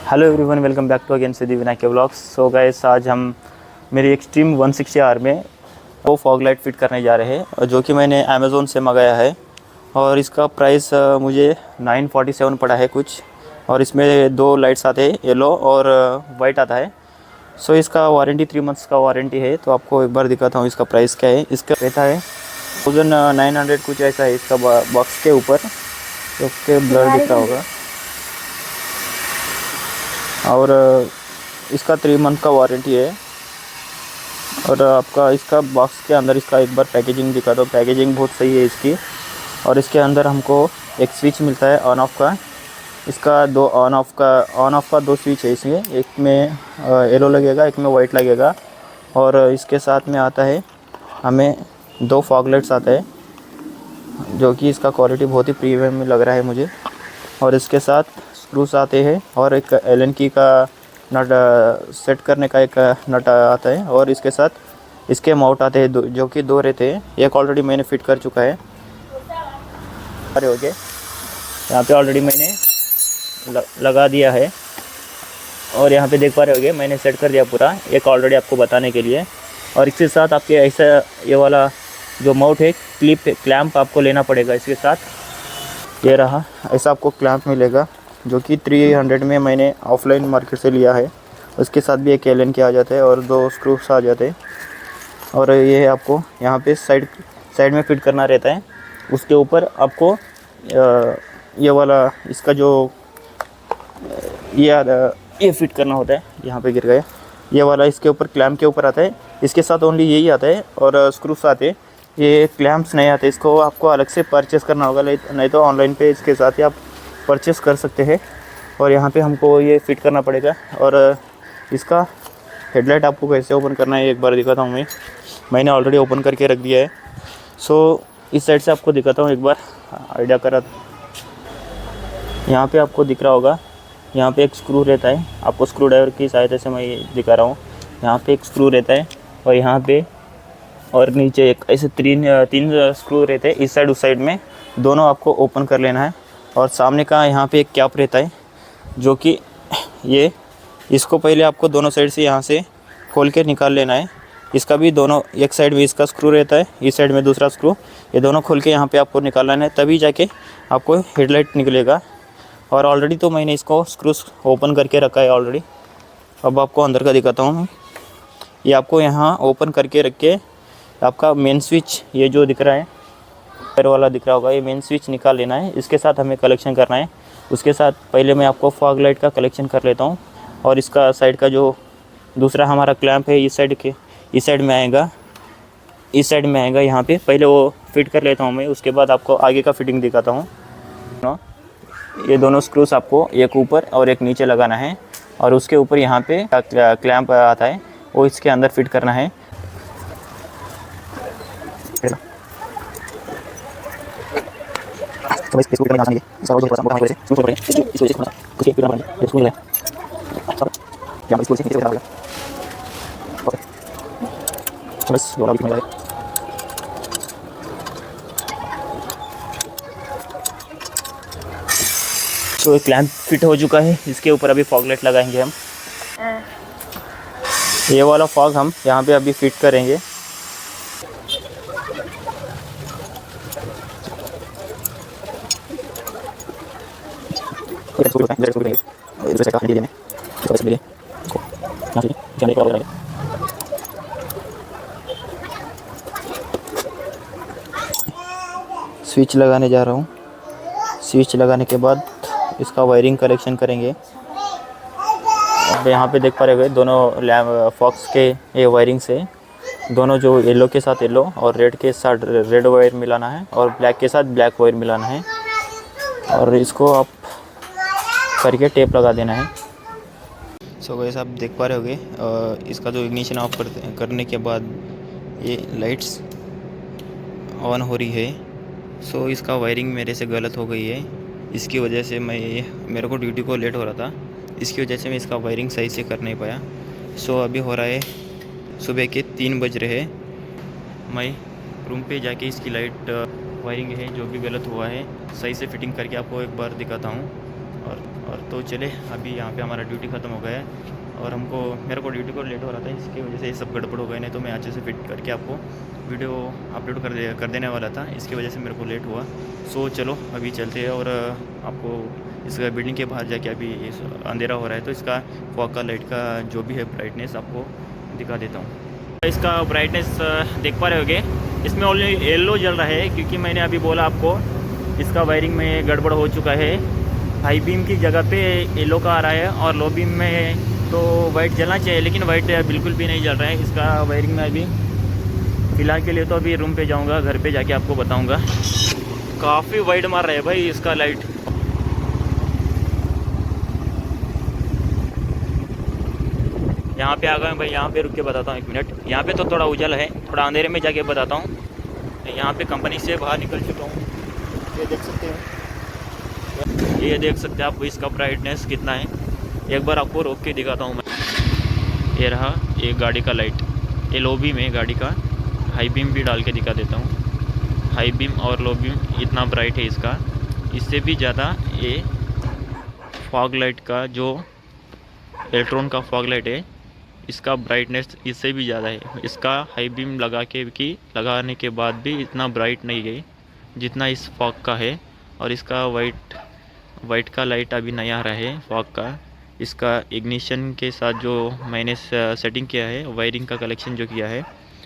Hello everyone, welcome back to again Siddhi Vinayak के blogs. So guys, आज हम मेरी एक्सट्रीम 160R में वो फॉग लाइट फिट करने जा रहे हैं, जो कि मैंने अमेज़ोन से मंगाया है। और इसका प्राइस मुझे 947 पड़ा है कुछ। और इसमें दो लाइट्स आते हैं, येलो और वाइट आता है। सो इसका वारंटी 3 मंथ्स का वारंटी है। तो आपको एक बार दिखाता हूँ इसका प्राइस क्या है। इसका रहता है 1900 कुछ ऐसा है इसका बॉक्स के ऊपर, तो उसके ब्लर दिख रहा होगा। और इसका 3 मंथ का वारंटी है। और आपका इसका बॉक्स के अंदर इसका एक बार पैकेजिंग दिखा दो। पैकेजिंग बहुत सही है इसकी। और इसके अंदर हमको एक स्विच मिलता है ऑन ऑफ का। इसका दो ऑन ऑफ का दो स्विच है इसमें। एक में येलो लगेगा, एक में वाइट लगेगा। और इसके साथ में आता है हमें दो फॉग लाइट्स आता है, जो कि इसका क्वालिटी बहुत ही प्रीमियम लग रहा है मुझे। और इसके साथ स्क्रूस आते हैं और एक एलन की का नट सेट करने का एक नट आता है। और इसके साथ इसके माउंट आते हैं जो कि दो रहते हैं। एक ऑलरेडी मैंने फिट कर चुका है। अरे ओके, यहाँ पे ऑलरेडी मैंने लगा दिया है। और यहाँ पे देख पा रहे होगे मैंने सेट कर दिया पूरा, एक ऑलरेडी आपको बताने के लिए। और इसके साथ आपके ऐसा ये वाला जो माउंट है, क्लैंप आपको लेना पड़ेगा इसके साथ। ये रहा, ऐसा आपको क्लैंप मिलेगा, जो कि 300 में मैंने ऑफलाइन मार्केट से लिया है। उसके साथ भी एक एलन के आ जाते हैं और दो स्क्रूस आ जाते हैं। और ये आपको यहाँ पे साइड में फिट करना रहता है। उसके ऊपर आपको ये वाला इसका जो ये फिट करना होता है। यहाँ पे गिर गया ये वाला, इसके ऊपर क्लैंप के ऊपर आता है। इसके साथ ओनली यही आता है और स्क्रूस आते हैं। ये क्लैंप्स नहीं आते, इसको आपको अलग से परचेस करना होगा, नहीं तो ऑनलाइन पे इसके साथ ही आप परचेस कर सकते हैं। और यहाँ पे हमको ये फिट करना पड़ेगा। और इसका हेडलाइट आपको कैसे ओपन करना है एक बार दिखाता हूँ। मैंने ऑलरेडी ओपन करके रख दिया है। सो इस साइड से आपको दिखाता हूँ एक बार आइडिया करा। यहाँ पे आपको दिख रहा होगा, यहाँ पे एक स्क्रू रहता है। आपको स्क्रू ड्राइवर की सहायता से मैं ये दिखा रहा हूँ। यहाँ पे एक स्क्रू रहता है और यहाँ पे और नीचे एक ऐसे तीन स्क्रू रहते हैं, इस साइड उस साइड में। दोनों आपको ओपन कर लेना है। और सामने का यहाँ पे एक कैप रहता है, जो कि ये इसको पहले आपको दोनों साइड से यहाँ से खोल के निकाल लेना है। इसका भी दोनों, एक साइड में इसका स्क्रू रहता है, इस साइड में दूसरा स्क्रू। ये दोनों खोल के यहाँ पे आपको निकालना है, तभी जाके आपको हेडलाइट निकलेगा। और ऑलरेडी तो मैंने इसको स्क्रूस ओपन करके रखा है ऑलरेडी। अब आपको अंदर का दिखाता हूँ। ये आपको यहाँ ओपन करके रख के आपका मेन स्विच, ये जो दिख रहा है पैर वाला दिख रहा होगा, ये मेन स्विच निकाल लेना है। इसके साथ हमें कलेक्शन करना है। उसके साथ पहले मैं आपको फॉग लाइट का कलेक्शन कर लेता हूँ। और इसका साइड का जो दूसरा हमारा क्लैंप है, इस साइड में आएगा यहाँ पे। पहले वो फिट कर लेता हूँ मैं, उसके बाद आपको आगे का फिटिंग दिखाता हूँ। ये दोनों स्क्रूस आपको एक ऊपर और एक नीचे लगाना है। और उसके ऊपर यहाँ पे क्लैंप आता है, वो इसके अंदर फिट करना है। तो क्लैंप फिट हो चुका है। इसके ऊपर अभी फॉग लाइट लगाएंगे हम। ये वाला फॉग हम यहाँ पे अभी फिट करेंगे। स्विच लगाने जा रहा हूँ। स्विच लगाने के बाद इसका वायरिंग कलेक्शन करेंगे। अब यहाँ पे देख पा रहे हो दोनों फॉक्स के ये वायरिंग से दोनों, जो येलो के साथ येलो और रेड के साथ रेड वायर मिलाना है और ब्लैक के साथ ब्लैक वायर मिलाना है। और इसको आप करके टेप लगा देना है। सो गाइस, आप देख पा रहे होगे इसका जो इग्निशन ऑफ करने के बाद ये लाइट्स ऑन हो रही है। सो इसका वायरिंग मेरे से गलत हो गई है। इसकी वजह से मेरे को ड्यूटी को लेट हो रहा था। इसकी वजह से मैं इसका वायरिंग सही से कर नहीं पाया। सो अभी हो रहा है सुबह के 3 बज रहे हैं। मैं रूम पे जाके इसकी लाइट वायरिंग है जो भी गलत हुआ है सही से फिटिंग करके आपको एक बार दिखाता हूँ। और और तो चले, अभी यहाँ पे हमारा ड्यूटी ख़त्म हो गया है और मेरे को ड्यूटी को लेट हो रहा था, इसकी वजह से ये सब गड़बड़ हो गए, नहीं तो मैं अच्छे से फिट करके आपको वीडियो अपलोड कर देने वाला था, इसकी वजह से मेरे को लेट हुआ। सो चलो अभी चलते हैं और आपको इस बिल्डिंग के बाहर जाके, अभी अंधेरा हो रहा है तो इसका फॉग का लाइट का जो भी है ब्राइटनेस आपको दिखा देता हूँ। इसका ब्राइटनेस देख पा रहे होगे, इसमें ऑलरेडी येलो जल रहा है क्योंकि मैंने अभी बोला आपको इसका वायरिंग में गड़बड़ हो चुका है। हाई बीम की जगह पे येलो का आ रहा है और लो बीम में तो वाइट जलना चाहिए, लेकिन वाइट बिल्कुल भी नहीं जल रहा है इसका वायरिंग में। अभी फ़िलहाल के लिए तो अभी रूम पे जाऊंगा, घर पे जाके आपको बताऊंगा। काफ़ी वाइट मार रहा है भाई इसका लाइट। यहाँ पे आ गए भाई, यहाँ पे रुक के बताता हूँ 1 मिनट। यहाँ पे तो थोड़ा उजाला है, थोड़ा अंधेरे में जाके बताता हूँ। यहाँ पे कंपनी से बाहर निकल चुका हूँ, ये देख सकते हैं, ये देख सकते हैं आप इसका ब्राइटनेस कितना है। एक बार आपको रोक के दिखाता हूँ मैं। ये रहा ये गाड़ी का लाइट, ये लो बीम है गाड़ी का। हाई बीम भी डाल के दिखा देता हूँ। हाई बीम और लो बीम इतना ब्राइट है इसका, इससे भी ज़्यादा ये फॉग लाइट का जो इलेक्ट्रॉन का फॉग लाइट है, इसका ब्राइटनेस इससे भी ज़्यादा है। इसका हाई बीम लगाने के बाद भी इतना ब्राइट नहीं है जितना इस फॉग का है। और इसका वाइट का लाइट अभी नहीं आ रहा है फॉग का। इसका इग्निशन के साथ जो मैंने सेटिंग किया है, वायरिंग का कलेक्शन जो किया है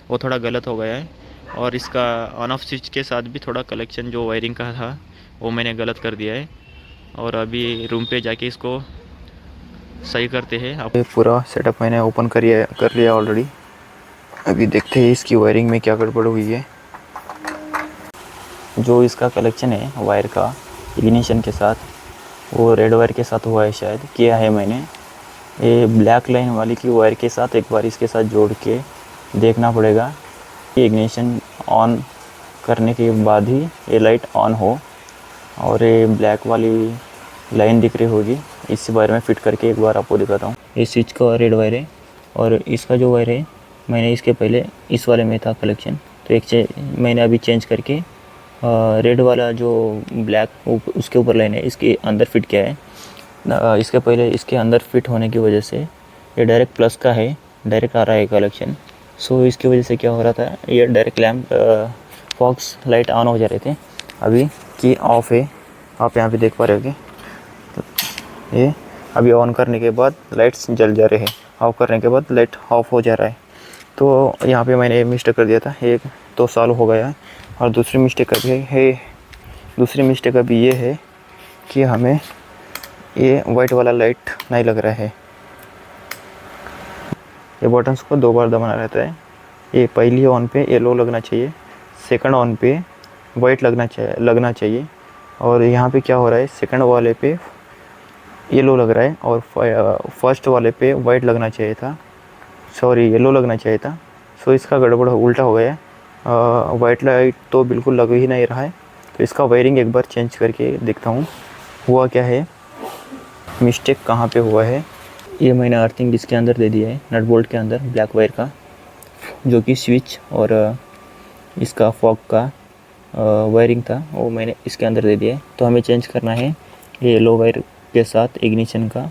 वो थोड़ा गलत हो गया है। और इसका ऑन ऑफ स्विच के साथ भी थोड़ा कलेक्शन जो वायरिंग का था वो मैंने गलत कर दिया है। और अभी रूम पे जाके इसको सही करते हैं। आप पूरा सेटअप मैंने ओपन कर लिया ऑलरेडी। अभी देखते हैं इसकी वायरिंग में क्या गड़बड़ हुई है। जो इसका कलेक्शन है वायर का इग्निशन के साथ, वो रेड वायर के साथ हुआ है, शायद किया है मैंने। ये ब्लैक लाइन वाली की वायर के साथ एक बार इसके साथ जोड़ के देखना पड़ेगा कि इग्निशन ऑन करने के बाद ही ये लाइट ऑन हो। और ये ब्लैक वाली लाइन दिख रही होगी, इस वायर में फिट करके एक बार आपको दिखाता हूँ। ये स्विच का रेड वायर है और इसका जो वायर है मैंने इसके पहले इस वाले में था कलेक्शन, तो मैंने अभी चेंज करके रेड वाला जो ब्लैक उसके ऊपर लाइन है इसके अंदर फिट किया है। इसके पहले इसके अंदर फिट होने की वजह से ये डायरेक्ट प्लस का है, डायरेक्ट आ रहा है कलेक्शन। सो इसकी वजह से क्या हो रहा था, ये direct lamp fox light on हो जा रहे थे। अभी की ऑफ है, आप यहाँ पे देख पा रहे होगे। ये अभी ऑन करने के बाद लाइट्स जल जा रहे हैं, ऑफ करने के बाद लाइट ऑफ हो जा रहा है। तो यहाँ पे मैंने मिस्टेक कर दिया था, एक तो साल हो गया है। और दूसरी मिस्टेक अभी ये है कि हमें ये वाइट वाला लाइट नहीं लग रहा है। ये बटन्स को 2 बार दबाना रहता है। ये पहली ऑन पे येलो लगना चाहिए, सेकंड ऑन पे वाइट लगना चाहिए। और यहाँ पे क्या हो रहा है, सेकंड वाले पे येलो लग रहा है और फर्स्ट वाले पे वाइट लगना चाहिए था, सॉरी येलो लगना चाहिए था। सो इसका गड़बड़ उल्टा हो गया है। वाइट लाइट तो बिल्कुल लग ही नहीं रहा है। तो इसका वायरिंग एक बार चेंज करके देखता हूँ हुआ क्या है, मिस्टेक कहाँ पे हुआ है। ये मैंने अर्थिंग इसके अंदर दे दिया है, नट बोल्ट के अंदर ब्लैक वायर का, जो कि स्विच और इसका फॉग का वायरिंग था वो मैंने इसके अंदर दे दिया है। तो हमें चेंज करना है, ये येलो वायर के साथ इग्निशन का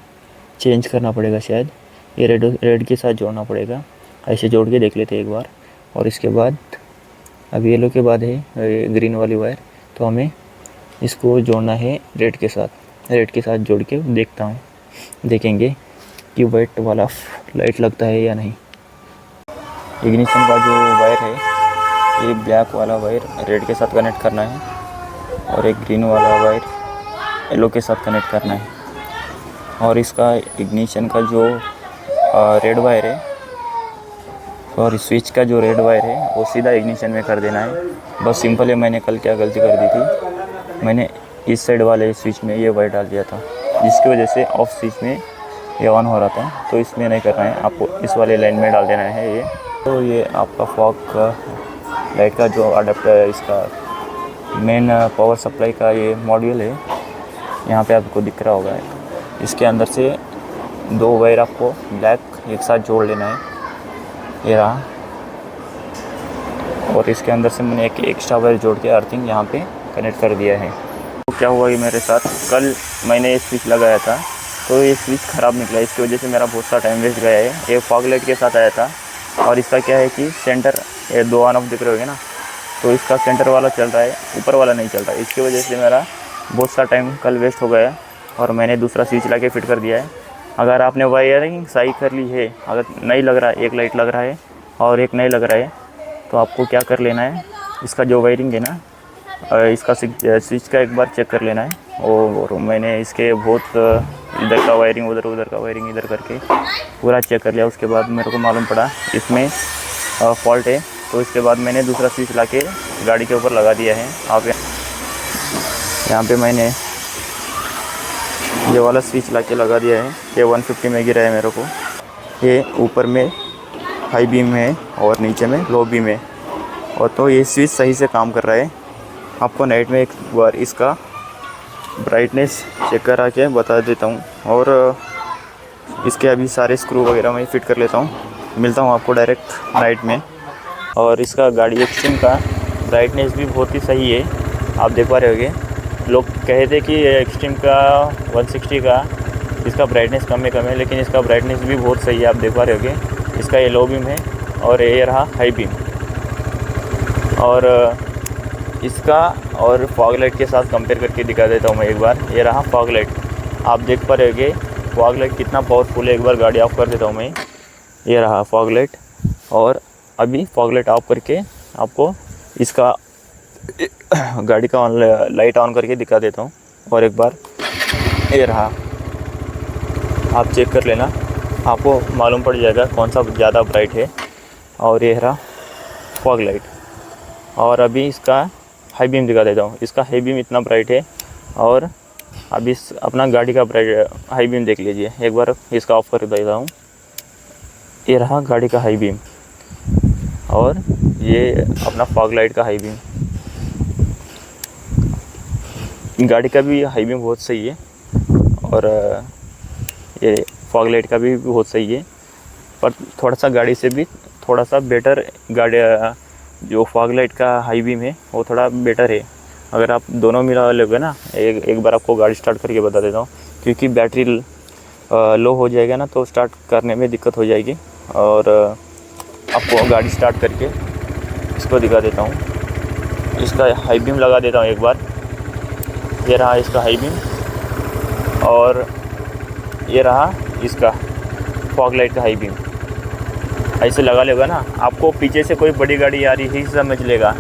चेंज करना पड़ेगा शायद। ये रेड के साथ जोड़ना पड़ेगा, ऐसे जोड़ के देख लेते हैं एक बार। और इसके बाद अब येलो के बाद है ग्रीन वाली वायर, तो हमें इसको जोड़ना है रेड के साथ जोड़ के देखेंगे कि वाइट वाला लाइट लगता है या नहीं। इग्निशन का जो वायर है ये ब्लैक वाला वायर रेड के साथ कनेक्ट करना है और एक ग्रीन वाला वायर येलो के साथ कनेक्ट करना है। और इसका इग्निशन का जो रेड वायर है और स्विच का जो रेड वायर है वो सीधा इग्निशन में कर देना है। बस सिंपल है। मैंने कल क्या गलती कर दी थी, मैंने इस साइड वाले स्विच में ये वायर डाल दिया था, जिसकी वजह से ऑफ स्विच में ये ऑन हो रहा था। तो इसमें नहीं करना है, आपको इस वाले लाइन में डाल देना है ये। तो ये आपका फॉग का लाइट का जो अडेप्टर है, इसका मेन पावर सप्लाई का ये मॉड्यूल है, यहाँ पे आपको दिख रहा होगा। इसके अंदर से 2 वायर आपको ब्लैक एक साथ जोड़ लेना है, ये रहा। और इसके अंदर से मैंने एक एक्स्ट्रा वायर जोड़ के अर्थिंग यहाँ पे कनेक्ट कर दिया है। तो क्या हुआ कि मेरे साथ कल मैंने ये स्विच लगाया था, तो ये स्विच ख़राब निकला। इसकी वजह से मेरा बहुत सा टाइम वेस्ट गया है। ये फॉग लाइट के साथ आया था और इसका क्या है कि सेंटर, ये 2 ऑन ऑफ दिख रहे होंगे ना, तो इसका सेंटर वाला चल रहा है, ऊपर वाला नहीं चल रहा है। इसकी वजह से मेरा बहुत सा टाइम कल वेस्ट हो गया और मैंने दूसरा स्विच ला के फिट कर दिया है। अगर आपने वायरिंग सही कर ली है, अगर नहीं लग रहा है, एक लाइट लग रहा है और एक नहीं लग रहा है, तो आपको क्या कर लेना है, इसका जो वायरिंग है ना, इसका स्विच का एक बार चेक कर लेना है। और मैंने इसके बहुत इधर का वायरिंग उधर, उधर का वायरिंग इधर करके पूरा चेक कर लिया। उसके बाद मेरे को मालूम पड़ा इसमें फॉल्ट है, तो इसके बाद मैंने दूसरा स्विच ला के गाड़ी के ऊपर लगा दिया है। आप यहाँ पे मैंने ये वाला स्विच ला के लगा दिया है। ये 150 में गिरा है मेरे को। ये ऊपर में हाई बीम है और नीचे में लो बीम है, और तो ये स्विच सही से काम कर रहा है। आपको नाइट में एक बार इसका ब्राइटनेस चेक करा के बता देता हूँ, और इसके अभी सारे स्क्रू वगैरह मैं फिट कर लेता हूँ। मिलता हूँ आपको डायरेक्ट नाइट में। और इसका गाड़ी एक्सट्रीम का ब्राइटनेस भी बहुत ही सही है, आप देख पा रहे होगे। लोग कहे थे कि एक्सट्रीम का 160 का इसका ब्राइटनेस कम है, लेकिन इसका ब्राइटनेस भी बहुत सही है, आप देख पा रहे होगे। इसका ये लो बीम है और ये रहा हाई बीम। और इसका और फॉग लाइट के साथ कंपेयर करके दिखा देता हूँ मैं एक बार। ये रहा फॉग लाइट, आप देख पा रहे होगे फॉग लाइट कितना पावरफुल है। एक बार गाड़ी ऑफ कर देता हूँ मैं। ये रहा फॉग लाइट, और अभी फॉग लाइट ऑफ करके आपको इसका गाड़ी का लाइट ऑन करके दिखा देता हूँ। और एक बार ये रहा, आप चेक कर लेना, आपको मालूम पड़ जाएगा कौन सा ज़्यादा ब्राइट है। और ये रहा फॉग लाइट। और अभी इसका हाई बीम दिखा देता हूँ। इसका हाई बीम इतना ब्राइट है, और अभी अपना गाड़ी का ब्राइट हाई बीम देख लीजिए एक बार। इसका ऑफ कर देता हूँ। ये रहा गाड़ी का हाई बीम, और ये अपना फॉग लाइट का हाई बीम। गाड़ी का भी हाई बीम बहुत सही है, और ये फॉग लाइट का भी बहुत सही है, पर थोड़ा सा गाड़ी से भी थोड़ा सा बेटर गाड़ी, जो फॉग लाइट का हाई बीम है वो थोड़ा बेटर है। अगर आप दोनों मिला लोगे ना, एक बार आपको गाड़ी स्टार्ट करके बता देता हूँ, क्योंकि बैटरी लो हो जाएगा ना, तो स्टार्ट करने में दिक्कत हो जाएगी। और आपको गाड़ी स्टार्ट करके इसको दिखा देता हूँ। इसका हाई बीम लगा देता हूँ एक बार। ये रहा इसका हाई बीम, और ये रहा इसका फॉग लाइट का हाई बीम। ऐसे लगा लेगा ना, आपको पीछे से कोई बड़ी गाड़ी आ रही है समझ लेगा।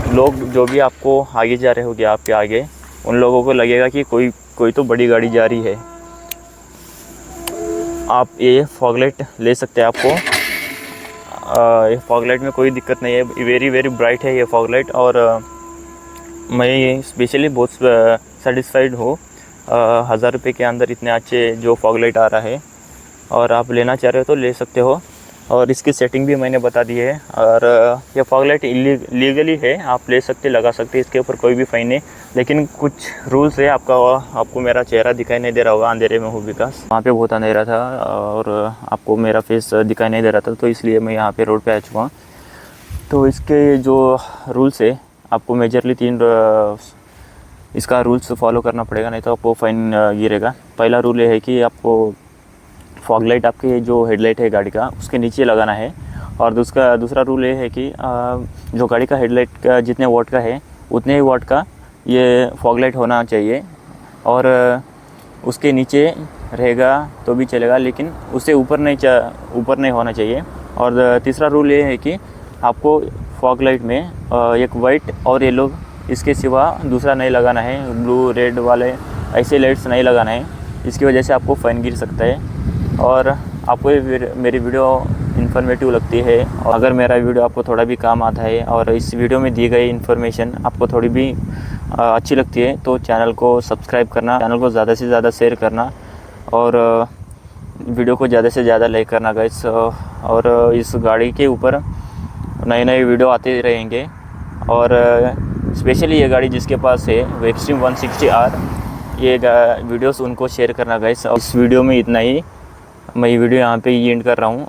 लोग जो भी आपको आगे जा रहे होंगे, आपके आगे, उन लोगों को लगेगा कि कोई तो बड़ी गाड़ी जा रही है। आप ये फॉग लाइट ले सकते हैं। आपको ये फॉग लाइट में कोई दिक्कत नहीं है, वेरी वेरी ब्राइट है ये फॉग लाइट। और मैं स्पेशली बहुत सेटिस्फाइड हूँ। 1000 रुपये के अंदर इतने अच्छे जो फॉग लाइट आ रहा है, और आप लेना चाह रहे हो तो ले सकते हो। और इसकी सेटिंग भी मैंने बता दी है। और ये फॉग लाइट लीगली है, आप ले सकते, लगा सकते, इसके ऊपर कोई भी फ़ाइन नहीं। लेकिन कुछ रूल्स है। आपको मेरा चेहरा दिखाई नहीं दे रहा होगा, अंधेरे में हूँ विकास, वहाँ पे बहुत अंधेरा था और आपको मेरा फेस दिखाई नहीं दे रहा था, तो इसलिए मैं यहाँ पे रोड पे आ चुका हूँ। तो इसके जो रूल्स है, आपको मेजरली 3 इसका रूल्स फॉलो करना पड़ेगा, नहीं तो आपको फ़ाइन गिरेगा। पहला रूल ये है कि आपको फॉग लाइट आपके जो हेडलाइट है गाड़ी का, उसके नीचे लगाना है। और दूसरा रूल ये है कि जो गाड़ी का हेडलाइट का जितने वॉट का है, उतने ही वॉट का ये फॉग लाइट होना चाहिए। और उसके नीचे रहेगा तो भी चलेगा, लेकिन उससे ऊपर नहीं होना चाहिए। और तीसरा रूल ये है कि आपको फॉग लाइट में एक वाइट और येलो, इसके सिवा दूसरा नहीं लगाना है। ब्लू रेड वाले ऐसे लाइट्स नहीं लगाना है, इसकी वजह से आपको फ़ाइन गिर सकता है। और आपको मेरी वीडियो इन्फॉर्मेटिव लगती है, और अगर मेरा वीडियो आपको थोड़ा भी काम आता है और इस वीडियो में दी गई इन्फॉर्मेशन आपको थोड़ी भी अच्छी लगती है, तो चैनल को सब्सक्राइब करना, चैनल को ज़्यादा से ज़्यादा शेयर करना, और वीडियो को ज़्यादा से ज़्यादा लाइक करना गाइस। और इस गाड़ी के ऊपर नए वीडियो आते रहेंगे। और स्पेशली ये गाड़ी जिसके पास है वो एक्सट्रीम 160R, ये वीडियोस उनको शेयर करना गाइस। इस वीडियो में इतना ही, मैं ये वीडियो यहाँ पे एंड कर रहा हूँ।